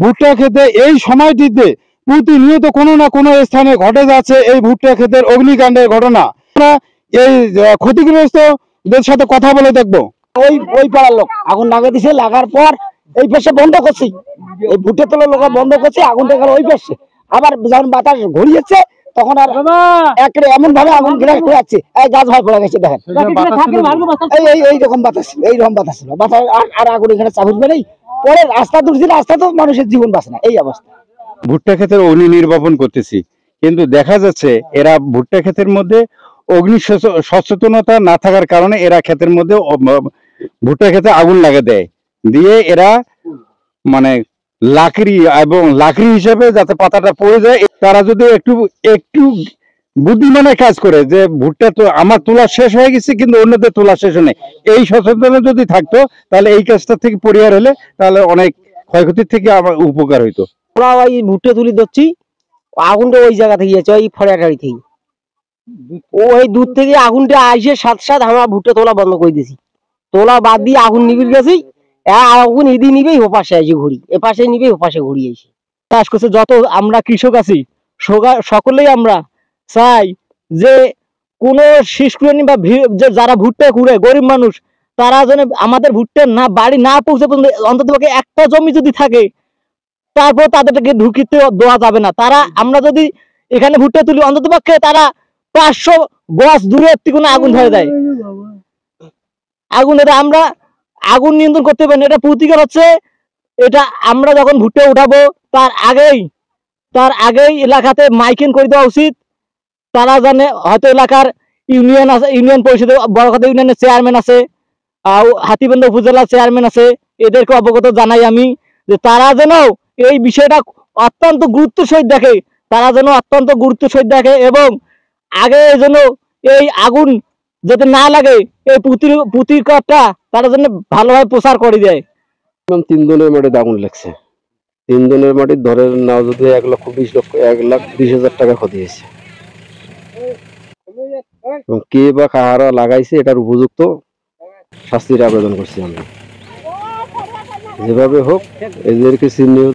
ভুট্টা খেতে এই সময়টিতে প্রতিনিয়ত কোনো না কোনো স্থানে ঘটে যাচ্ছে এই ভুট্টা ক্ষেতের অগ্নিকাণ্ডের ঘটনা। আমরা এই ক্ষতিগ্রস্তদের সাথে কথা বলে দেখবো। ওই ওই পাড়ার লোক আগুন লাগা দিছে, লাগার পর এই পাশে বন্ধ করছি, এই ভুট্টা তোলার লোক বন্ধ করছে, আগুনটা গেল ওই পাশে। আবার যখন বাতাস ঘুরিয়েছে তখন আর একরে এমন ভাবে আগুন গ্রাস করে যাচ্ছে, এই গাছ ভাই পড়ে গেছে। দেখেন এইরকম বাতাস, এইরকম বাতাস ছিল, বাতাস আর আগুন এখানে চাপুটবে নেই। পরে রাস্তা দুর্ছিল, রাস্তা তো মানুষের জীবন বাঁচে না, এই অবস্থা। ভুট্টা ক্ষেতের অগ্নি নির্বাপন করতেছি, কিন্তু দেখা যাচ্ছে এরা ভুট্টা ক্ষেতের মধ্যে অগ্নি সচেতনতা না থাকার কারণে এরা ক্ষেতের মধ্যে ভুট্টা ক্ষেতে আগুন লাগা দেয়, দিয়ে এরা মানে লাকড়ি হিসেবে যাতে পাতাটা পড়ে যায়। তারা যদি একটু একটু বুদ্ধিমানে কাজ করে যে ভুট্টা তো আমার তোলা শেষ হয়ে গেছে কিন্তু অন্যদের তোলা শেষ নেই, এই সচেতনতা যদি থাকতো তাহলে এই কাজটা থেকে পরিহার হলে তাহলে অনেক ক্ষয়ক্ষতির থেকে আমার উপকার হইতো। আমরা ওই ভুট্টা তুলি ধরছি, আগুনটা ওই জায়গা থেকে গেছে, ওই ফড়াটারি থেকে, ওই দূর থেকে আগুনটা আইসে সাথে সাথে আমরা ভুট্টা তোলা বন্ধ করে দিয়েছি। তোলা বাদ দিয়ে আগুন নিবিয়ে গেছি, আগুন এদি নিবেই ওপাশে আসে ঘুরি, এপাশে নিবে ওপাশে ঘুরি এসে চাষ করছে। যত আমরা কৃষক আছি সকলেই আমরা চাই যে কোনো শিশুনি বা যারা ভুট্টা কুড়ে গরিব মানুষ, তারা যেন আমাদের ভুট্টা না বাড়ি না পৌঁছে পর্যন্ত অন্তত একটা জমি যদি থাকে তারপর তাদেরকে ঢুকিতে দেওয়া যাবে না। তারা আমরা যদি এখানে ভুট্টা তুলি অন্তত পক্ষে তারা 500 গজ দূরে কোনো আগুন ধরে দেয়, আগুন এটা আমরা আগুন নিয়ন্ত্রণ করতে পারি। এটা প্রতিকার হচ্ছে, এটা আমরা যখন ভুট্টা উঠাবো তার আগেই এলাকাতে মাইকিং করে দেওয়া উচিত। তারা জানে হয়তো এলাকার ইউনিয়ন আছে, ইউনিয়ন পরিষদে বড়খাতা ইউনিয়নের চেয়ারম্যান আছে, হাতীবান্ধা উপজেলার চেয়ারম্যান আছে, এদেরকে অবগত জানাই আমি যে তারা যেন এই বিষয়টা অত্যন্ত গুরুত্ব সহিত দেখে, তারা যেন অত্যন্ত গুরুত্ব সহিত দেখে এবং আগে যেন এই আগুন যাতে না লাগে এই প্রতিকারটা তারা যেন ভালোভাবে প্রচার করে দেয়। 3 জনের মাটিতে আগুন লাগছে, 3 জনের মাটি ধরে নাও যদি 1,20,00,000 টাকা ক্ষতি হয়েছে। কে বা কাহারা লাগাইছে এটার উপযুক্ত শাস্তির আবেদন করছি আমরা, যেভাবে হোক এদেরকে চিহ্নিত